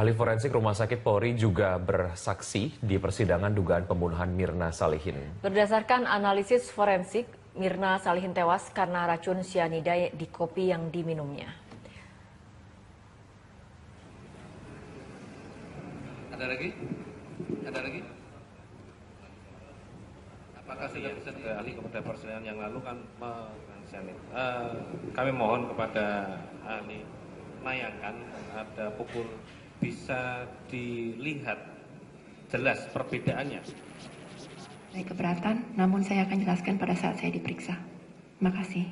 Ahli forensik Rumah Sakit Polri juga bersaksi di persidangan dugaan pembunuhan Mirna Salihin. Berdasarkan analisis forensik, Mirna Salihin tewas karena racun sianida di kopi yang diminumnya. Ada lagi? Ada lagi? Apakah sudah bisa ahli kepada persidangan yang lalu kan kami mohon kepada ahli menayangkan ada pukul bisa dilihat jelas perbedaannya. Saya keberatan, namun saya akan jelaskan pada saat saya diperiksa. Terima kasih.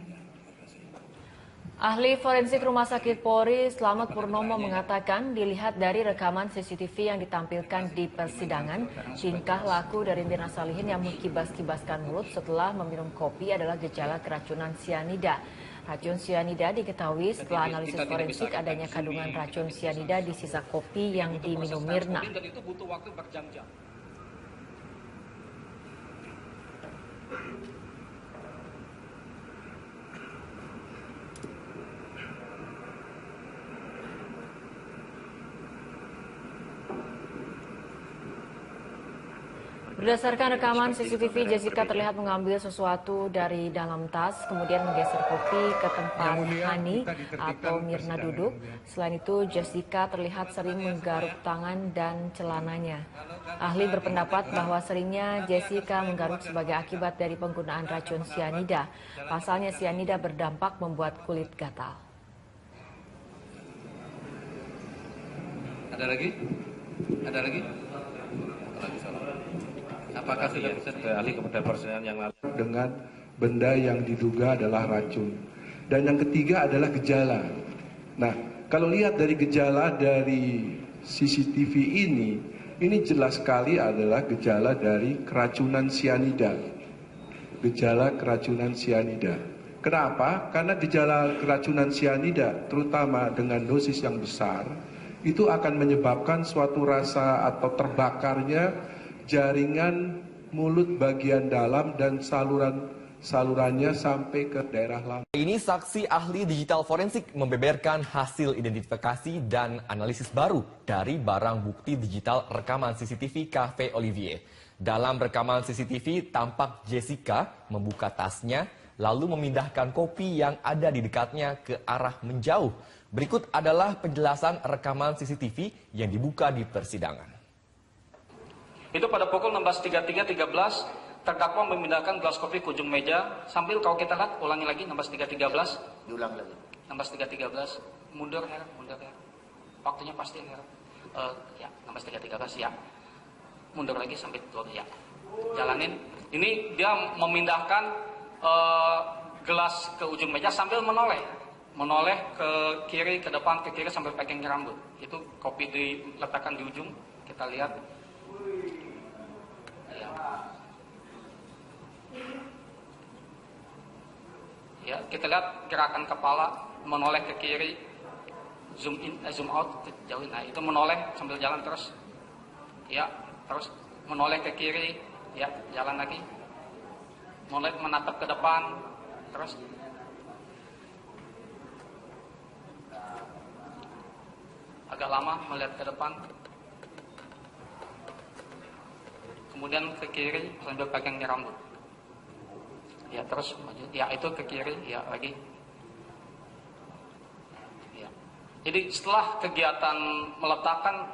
Ahli forensik Rumah Sakit Polri Slamet Purnomo mengatakan dilihat dari rekaman CCTV yang ditampilkan di persidangan, tingkah laku dari Mirna Salihin yang mengkibas-kibaskan mulut setelah meminum kopi adalah gejala keracunan sianida. Racun sianida diketahui setelah analisis forensik adanya kandungan racun sianida di sisa kopi yang diminum Mirna. Itu butuh waktu berjam-jam. Berdasarkan rekaman CCTV, Jessica terlihat mengambil sesuatu dari dalam tas, kemudian menggeser kopi ke tempat Hani atau Mirna duduk. Selain itu, Jessica terlihat sering menggaruk tangan dan celananya. Ahli berpendapat bahwa seringnya Jessica menggaruk sebagai akibat dari penggunaan racun sianida. Pasalnya sianida berdampak membuat kulit gatal. Ada lagi? Ada lagi? Apakah sudah bisa ahli kepada persidangan yang lalu? Dengan benda yang diduga adalah racun. Dan yang ketiga adalah gejala. Nah, kalau lihat dari gejala dari CCTV ini jelas sekali adalah gejala dari keracunan sianida. Gejala keracunan sianida. Kenapa? Karena gejala keracunan sianida, terutama dengan dosis yang besar, itu akan menyebabkan suatu rasa atau terbakarnya jaringan mulut bagian dalam dan salurannya sampai ke daerah lambung. Ini saksi ahli digital forensik membeberkan hasil identifikasi dan analisis baru dari barang bukti digital rekaman CCTV Cafe Olivier. Dalam rekaman CCTV tampak Jessica membuka tasnya lalu memindahkan kopi yang ada di dekatnya ke arah menjauh. Berikut adalah penjelasan rekaman CCTV yang dibuka di persidangan. Itu pada pukul 16.33.13 terdakwa memindahkan gelas kopi ke ujung meja sambil kalau kita lihat ulangi lagi 16.3.13 Diulang lagi. 16.3.13 mundur ya. Waktunya pasti ya. Ya 16.3.13 ya. Mundur lagi sampai ya. Jalanin. Ini dia memindahkan gelas ke ujung meja sambil menoleh ke kiri, ke depan, ke kiri sambil pegang rambut. Itu kopi diletakkan di ujung. Kita lihat. Ya, kita lihat gerakan kepala menoleh ke kiri, zoom in, zoom out, jauhin. Nah, itu menoleh sambil jalan terus. Ya, terus menoleh ke kiri, ya, jalan lagi. Menoleh menatap ke depan, terus. Agak lama melihat ke depan. Kemudian ke kiri sambil pegang rambut. Ya terus maju. Ya itu ke kiri. Ya lagi. Ya. Jadi setelah kegiatan meletakkan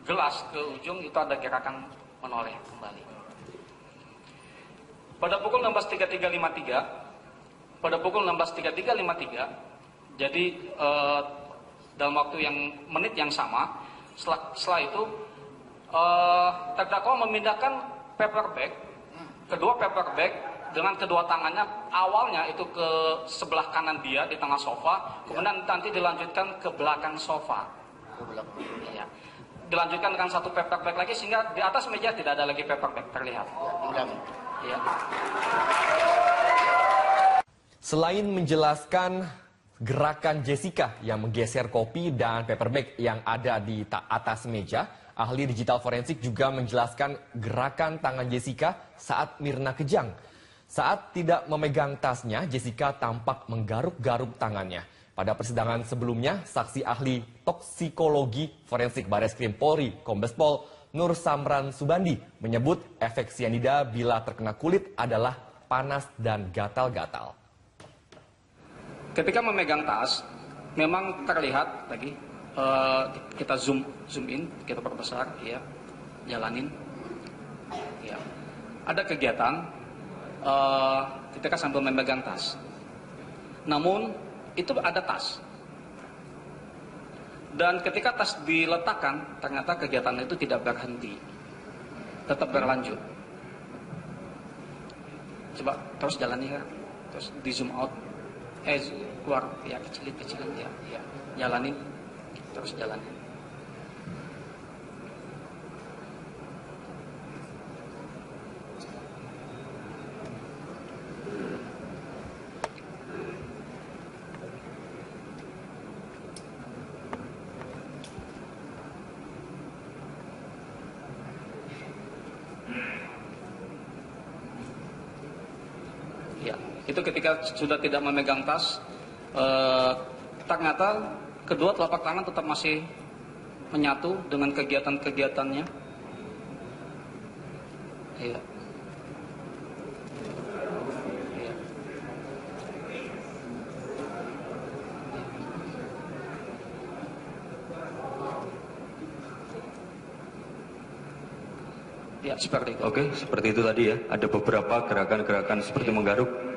gelas ke ujung itu ada gerakan menoleh kembali. Pada pukul 16.33.53, jadi dalam waktu yang menit yang sama, setelah itu terdakwa memindahkan paper bag, kedua paper bag dengan kedua tangannya, awalnya itu ke sebelah kanan dia di tengah sofa, kemudian nanti dilanjutkan ke belakang sofa. Ya. Dilanjutkan dengan satu paper bag lagi sehingga di atas meja tidak ada lagi paper bag terlihat. Ya. Selain menjelaskan gerakan Jessica yang menggeser kopi dan paper bag yang ada di atas meja, ahli digital forensik juga menjelaskan gerakan tangan Jessica saat Mirna kejang. Saat tidak memegang tasnya, Jessica tampak menggaruk-garuk tangannya. Pada persidangan sebelumnya, saksi ahli toksikologi forensik Bareskrim Polri, Kombes Pol Nur Samran Subandi menyebut efek sianida bila terkena kulit adalah panas dan gatal-gatal. Ketika memegang tas, memang terlihat lagi, kita zoom in, kita perbesar, ya, jalanin, ya. Ada kegiatan ketika sambil memegang tas. Namun itu ada tas. Dan ketika tas diletakkan, ternyata kegiatan itu tidak berhenti, tetap berlanjut. Coba terus jalani ya, terus di zoom out, keluar, ya kecilin ya, jalanin, terus jalanin. Ya, itu ketika sudah tidak memegang tas, ternyata kedua telapak tangan tetap masih menyatu dengan kegiatan-kegiatannya. Ya. Ya. Ya, seperti itu. Oke, seperti itu tadi ya. Ada beberapa gerakan-gerakan seperti menggaruk.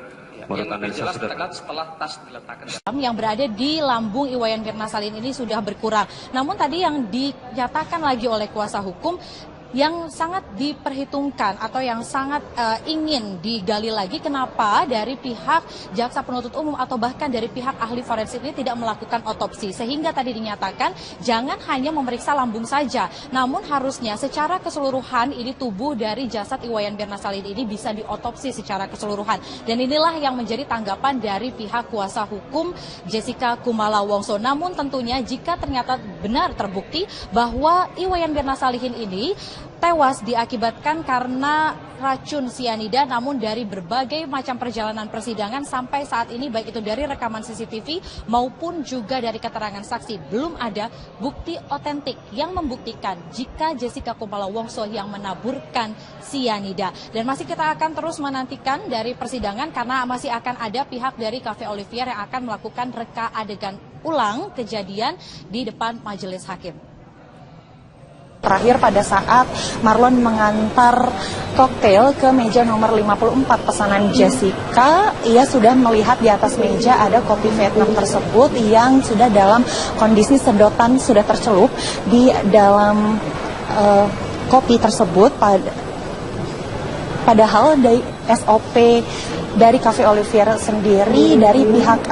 Yang jelas terlihat setelah tas diletakkan. Yang berada di lambung Iwayan Mirna Salihin ini sudah berkurang. Namun tadi yang dinyatakan lagi oleh kuasa hukum, yang sangat diperhitungkan atau yang sangat ingin digali lagi, kenapa dari pihak jaksa penuntut umum atau bahkan dari pihak ahli forensik ini tidak melakukan otopsi, sehingga tadi dinyatakan jangan hanya memeriksa lambung saja, namun harusnya secara keseluruhan ini tubuh dari jasad Iwayan Mirna Salihin ini bisa diotopsi secara keseluruhan. Dan inilah yang menjadi tanggapan dari pihak kuasa hukum Jessica Kumala Wongso. Namun tentunya jika ternyata benar terbukti bahwa Iwayan Mirna Salihin ini tewas diakibatkan karena racun sianida, namun dari berbagai macam perjalanan persidangan sampai saat ini, baik itu dari rekaman CCTV maupun juga dari keterangan saksi, belum ada bukti otentik yang membuktikan jika Jessica Kumala Wongso yang menaburkan sianida. Dan masih kita akan terus menantikan dari persidangan karena masih akan ada pihak dari Cafe Olivier yang akan melakukan reka adegan ulang kejadian di depan majelis hakim. Terakhir pada saat Marlon mengantar koktail ke meja nomor 54 pesanan Jessica, ia sudah melihat di atas meja ada kopi Vietnam tersebut yang sudah dalam kondisi sedotan sudah tercelup di dalam kopi tersebut. Padahal dari SOP dari Cafe Olivier sendiri, dari pihak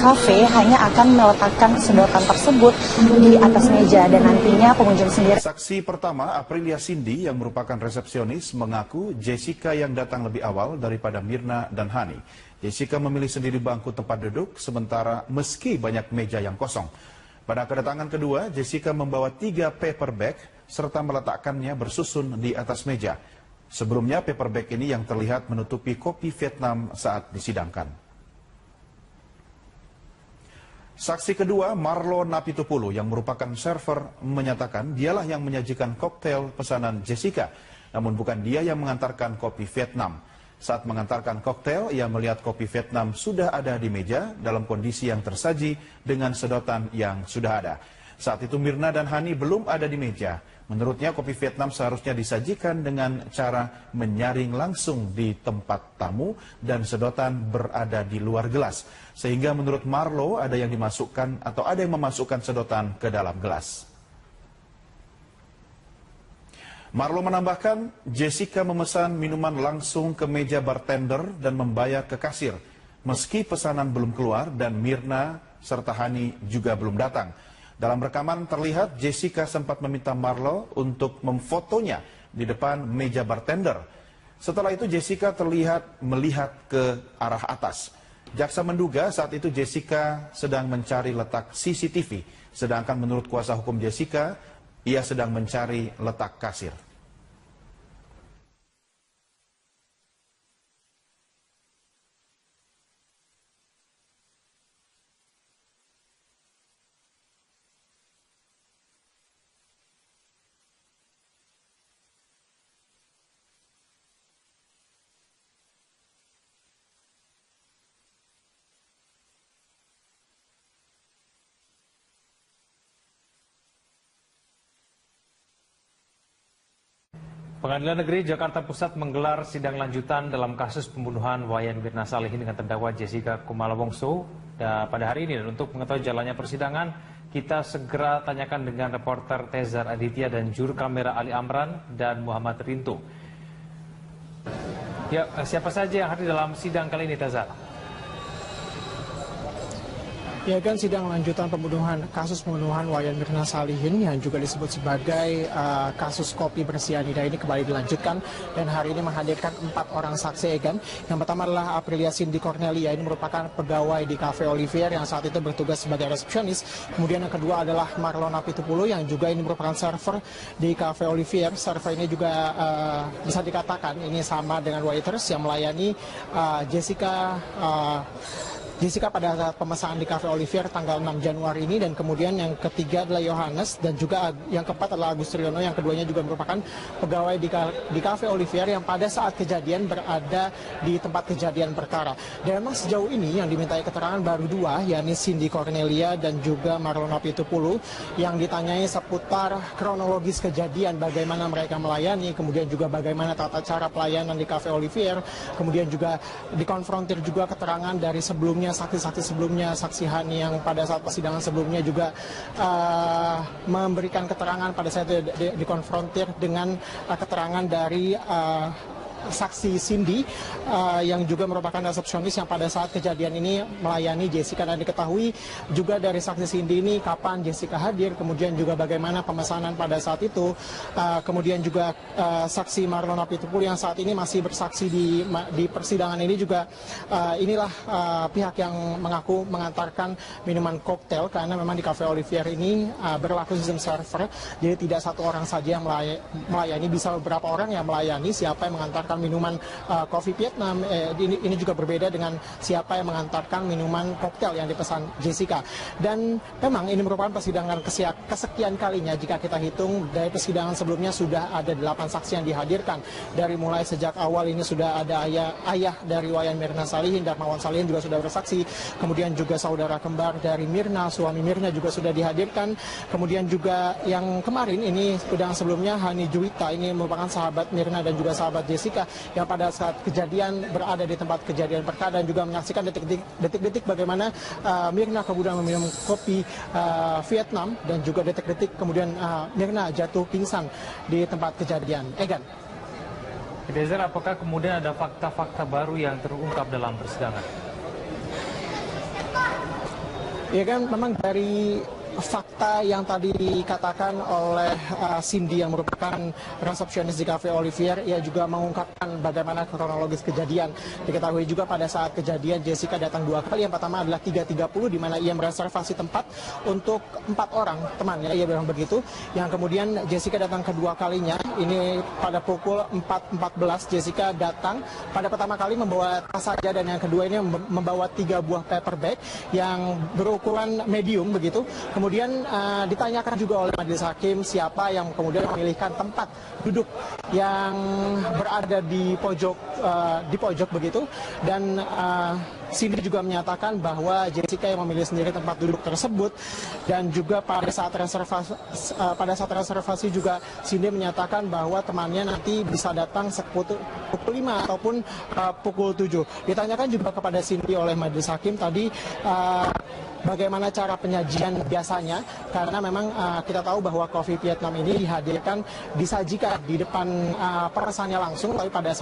kafe hanya akan meletakkan sedotan tersebut di atas meja dan nantinya pengunjung sendiri. Saksi pertama, Aprilia Cindy yang merupakan resepsionis, mengaku Jessica yang datang lebih awal daripada Mirna dan Hani. Jessica memilih sendiri bangku tempat duduk, sementara meski banyak meja yang kosong. Pada kedatangan kedua, Jessica membawa 3 paper bag serta meletakkannya bersusun di atas meja. Sebelumnya, paper bag ini yang terlihat menutupi kopi Vietnam saat disidangkan. Saksi kedua, Marlo Napitupulu yang merupakan server menyatakan dialah yang menyajikan koktail pesanan Jessica, namun bukan dia yang mengantarkan kopi Vietnam. Saat mengantarkan koktail, ia melihat kopi Vietnam sudah ada di meja dalam kondisi yang tersaji dengan sedotan yang sudah ada. Saat itu Mirna dan Hani belum ada di meja. Menurutnya kopi Vietnam seharusnya disajikan dengan cara menyaring langsung di tempat tamu dan sedotan berada di luar gelas. Sehingga menurut Marlo ada yang dimasukkan atau ada yang memasukkan sedotan ke dalam gelas. Marlo menambahkan, Jessica memesan minuman langsung ke meja bartender dan membayar ke kasir. Meski pesanan belum keluar dan Mirna serta Hani juga belum datang. Dalam rekaman terlihat Jessica sempat meminta Marlo untuk memfotonya di depan meja bartender. Setelah itu Jessica terlihat melihat ke arah atas. Jaksa menduga saat itu Jessica sedang mencari letak CCTV, sedangkan menurut kuasa hukum Jessica, ia sedang mencari letak kasir. Pengadilan Negeri Jakarta Pusat menggelar sidang lanjutan dalam kasus pembunuhan Wayan Mirna Salihin dengan terdakwa Jessica Kumala Wongso pada hari ini. Dan untuk mengetahui jalannya persidangan, kita segera tanyakan dengan reporter Tezar Aditya dan juru kamera Ali Amran dan Muhammad Rinto. Ya, siapa saja yang hadir dalam sidang kali ini, Tezar? Ya kan, sidang lanjutan kasus pembunuhan Wayan Mirna Salihin yang juga disebut sebagai kasus kopi bersianida ini kembali dilanjutkan, dan hari ini menghadirkan 4 orang saksi, kan. Yang pertama adalah Aprilia Cindy Cornelia, ini merupakan pegawai di Cafe Olivier yang saat itu bertugas sebagai resepsionis. Kemudian yang kedua adalah Marlon Napitupulu yang juga ini merupakan server di Cafe Olivier. Server ini juga bisa dikatakan ini sama dengan waiters yang melayani Jessica pada saat pemesanan di Cafe Olivier tanggal 6 Januari ini. Dan kemudian yang ketiga adalah Yohanes, dan juga yang keempat adalah Agus Triyono yang keduanya juga merupakan pegawai di Cafe Olivier yang pada saat kejadian berada di tempat kejadian perkara. Dan memang sejauh ini yang dimintai keterangan baru 2, yakni Cindy Cornelia dan juga Marlon Napitupulu, yang ditanyai seputar kronologis kejadian, bagaimana mereka melayani, kemudian juga bagaimana tata cara pelayanan di Cafe Olivier, kemudian juga dikonfrontir juga keterangan dari sebelumnya saksi-saksi sebelumnya, saksi Hani yang pada saat persidangan sebelumnya juga memberikan keterangan pada saat dikonfrontir dengan keterangan dari saksi Cindy yang juga merupakan resepsionis yang pada saat kejadian ini melayani Jessica. Dan diketahui juga dari saksi Cindy ini kapan Jessica hadir, kemudian juga bagaimana pemesanan pada saat itu. Kemudian juga saksi Marlon Napitupulu yang saat ini masih bersaksi di persidangan ini juga inilah pihak yang mengaku mengantarkan minuman koktail, karena memang di Cafe Olivier ini berlaku sistem server, jadi tidak satu orang saja yang melayani, bisa beberapa orang yang melayani. Siapa yang mengantarkan minuman kopi Vietnam, ini juga berbeda dengan siapa yang mengantarkan minuman koktail yang dipesan Jessica. Dan memang ini merupakan persidangan kesekian kalinya jika kita hitung dari persidangan sebelumnya sudah ada 8 saksi yang dihadirkan. Dari mulai sejak awal ini sudah ada ayah dari Wayan Mirna Salihin, Darmawan Salihin juga sudah bersaksi. Kemudian juga saudara kembar dari Mirna, suami Mirna juga sudah dihadirkan. Kemudian juga yang kemarin ini sidang sebelumnya, Hani Juwita, ini merupakan sahabat Mirna dan juga sahabat Jessica yang pada saat kejadian berada di tempat kejadian perkara dan juga menyaksikan detik-detik bagaimana Mirna kemudian meminum kopi Vietnam, dan juga detik-detik kemudian Mirna jatuh pingsan di tempat kejadian. Egan. Dezer, apakah kemudian ada fakta-fakta baru yang terungkap dalam persidangan? Ya kan, memang dari fakta yang tadi dikatakan oleh Cindy yang merupakan resepsionis di Cafe Olivier, ia juga mengungkapkan bagaimana kronologis kejadian. Diketahui juga pada saat kejadian Jessica datang 2 kali. Yang pertama adalah 3.30 di mana ia mereservasi tempat untuk 4 orang temannya, ia bilang begitu. Yang kemudian Jessica datang kedua kalinya, ini pada pukul 4.14 Jessica datang pada pertama kali membawa tas saja, dan yang kedua ini membawa 3 buah paper bag yang berukuran medium begitu. Kemudian ditanyakan juga oleh majelis hakim siapa yang kemudian memilihkan tempat duduk yang berada di pojok begitu. Dan Cindy juga menyatakan bahwa Jessica yang memilih sendiri tempat duduk tersebut. Dan juga pada saat reservasi juga Cindy menyatakan bahwa temannya nanti bisa datang pukul 5 ataupun pukul 7. Ditanyakan juga kepada Cindy oleh majelis hakim tadi bagaimana cara penyajian biasanya, karena memang kita tahu bahwa kopi Vietnam ini disajikan di depan pemesannya langsung, tapi pada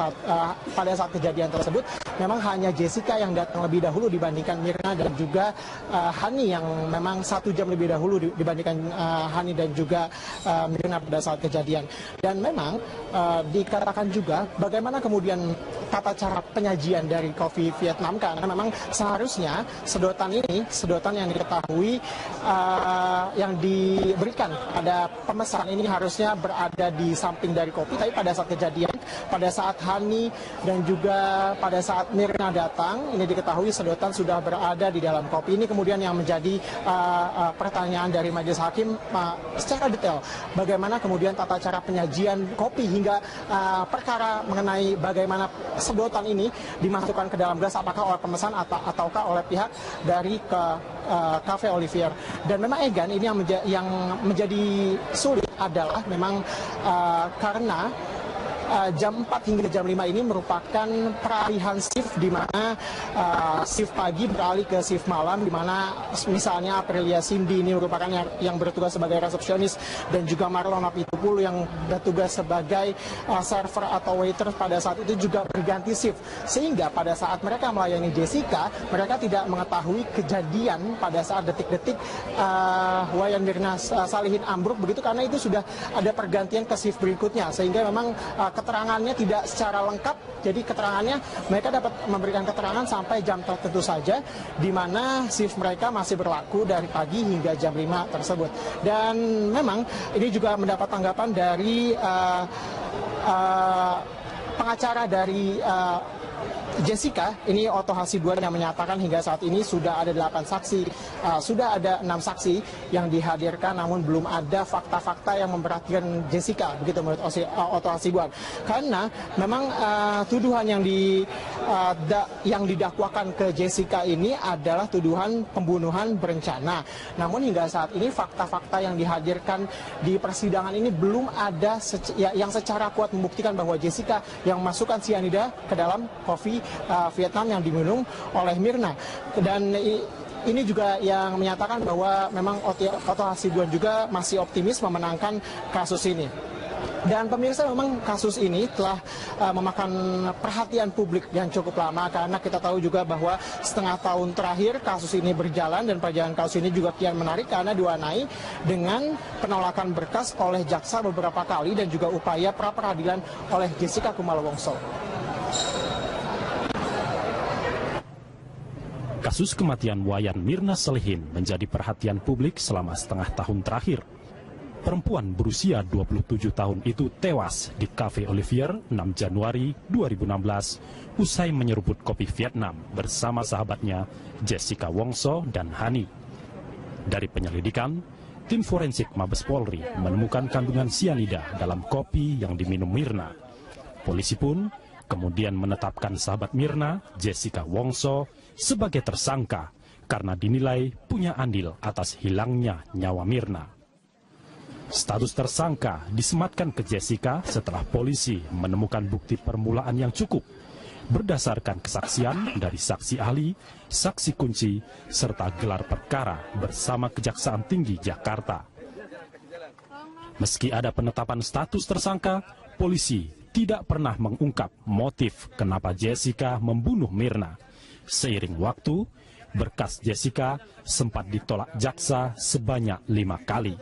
saat kejadian tersebut memang hanya Jessica yang datang lebih dahulu dibandingkan Mirna dan juga Hani yang memang 1 jam lebih dahulu dibandingkan Hani dan juga Mirna pada saat kejadian. Dan memang dikatakan juga bagaimana kemudian tata cara penyajian dari kopi Vietnam, karena memang seharusnya sedotan yang diketahui yang diberikan pada pemesan ini harusnya berada di samping dari kopi, tapi pada saat kejadian, pada saat Hani dan juga pada saat Mirna datang, ini diketahui sedotan sudah berada di dalam kopi. Ini kemudian yang menjadi pertanyaan dari majelis hakim secara detail, bagaimana kemudian tata cara penyajian kopi hingga perkara mengenai bagaimana sedotan ini dimasukkan ke dalam gelas, apakah oleh pemesan ataukah oleh pihak dari Cafe Olivier. Dan memang Egan, ini yang menjadi sulit adalah memang karena jam 4 hingga jam 5 ini merupakan peralihan shift, di mana shift pagi beralih ke shift malam, di mana misalnya Aprilia Cindy ini merupakan yang bertugas sebagai resepsionis, dan juga Marlon Napitupulu yang bertugas sebagai server atau waiter pada saat itu juga berganti shift. Sehingga pada saat mereka melayani Jessica, mereka tidak mengetahui kejadian pada saat detik-detik Wayan Mirna Salihin ambruk begitu, karena itu sudah ada pergantian ke shift berikutnya, sehingga memang keterangannya tidak secara lengkap. Jadi keterangannya, mereka dapat memberikan keterangan sampai jam tertentu saja, di mana shift mereka masih berlaku dari pagi hingga jam 5 tersebut. Dan memang ini juga mendapat tanggapan dari pengacara dari Jessica, ini Otto Hasibuan, yang menyatakan hingga saat ini sudah ada 8 saksi, sudah ada 6 saksi yang dihadirkan, namun belum ada fakta-fakta yang memperhatikan Jessica, begitu menurut Otto Hasibuan. Karena memang tuduhan yang didakwakan ke Jessica ini adalah tuduhan pembunuhan berencana. Namun hingga saat ini fakta-fakta yang dihadirkan di persidangan ini belum ada yang secara kuat membuktikan bahwa Jessica yang memasukkan cyanida ke dalam kopi Vietnam yang diminum oleh Mirna. Dan ini juga yang menyatakan bahwa memang Otto Hasibuan juga masih optimis memenangkan kasus ini. Dan pemirsa, memang kasus ini telah memakan perhatian publik yang cukup lama, karena kita tahu juga bahwa setengah tahun terakhir kasus ini berjalan, dan perjalanan kasus ini juga kian menarik karena diwarnai dengan penolakan berkas oleh jaksa beberapa kali dan juga upaya pra-peradilan oleh Jessica Kumala Wongso. Kasus kematian Wayan Mirna Salihin menjadi perhatian publik selama setengah tahun terakhir. Perempuan berusia 27 tahun itu tewas di Cafe Olivier 6 Januari 2016 usai menyeruput kopi Vietnam bersama sahabatnya Jessica Wongso dan Hani. Dari penyelidikan, tim forensik Mabes Polri menemukan kandungan sianida dalam kopi yang diminum Mirna. Polisi pun kemudian menetapkan sahabat Mirna, Jessica Wongso, sebagai tersangka karena dinilai punya andil atas hilangnya nyawa Mirna. Status tersangka disematkan ke Jessica setelah polisi menemukan bukti permulaan yang cukup berdasarkan kesaksian dari saksi ahli, saksi kunci, serta gelar perkara bersama Kejaksaan Tinggi Jakarta. Meski ada penetapan status tersangka, polisi tidak pernah mengungkap motif kenapa Jessica membunuh Mirna. Seiring waktu, berkas Jessica sempat ditolak jaksa sebanyak 5 kali.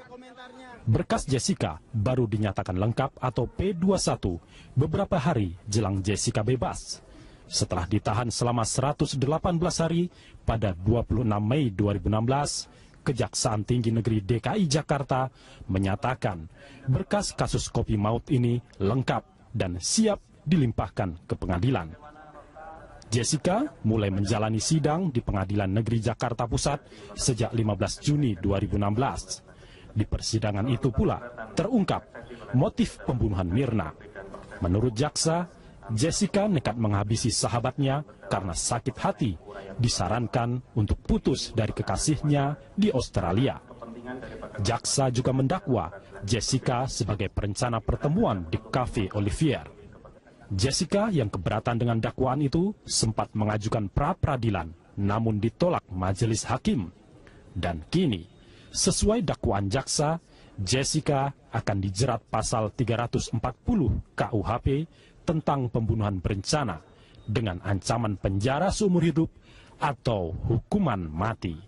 Berkas Jessica baru dinyatakan lengkap atau P21 beberapa hari jelang Jessica bebas. Setelah ditahan selama 118 hari pada 26 Mei 2016, Kejaksaan Tinggi Negeri DKI Jakarta menyatakan berkas kasus kopi maut ini lengkap dan siap dilimpahkan ke pengadilan. Jessica mulai menjalani sidang di Pengadilan Negeri Jakarta Pusat sejak 15 Juni 2016. Di persidangan itu pula terungkap motif pembunuhan Mirna. Menurut jaksa, Jessica nekat menghabisi sahabatnya karena sakit hati, disarankan untuk putus dari kekasihnya di Australia. Jaksa juga mendakwa Jessica sebagai perencana pertemuan di Cafe Olivier. Jessica yang keberatan dengan dakwaan itu sempat mengajukan pra-peradilan, namun ditolak majelis hakim. Dan kini, sesuai dakwaan jaksa, Jessica akan dijerat pasal 340 KUHP tentang pembunuhan berencana dengan ancaman penjara seumur hidup atau hukuman mati.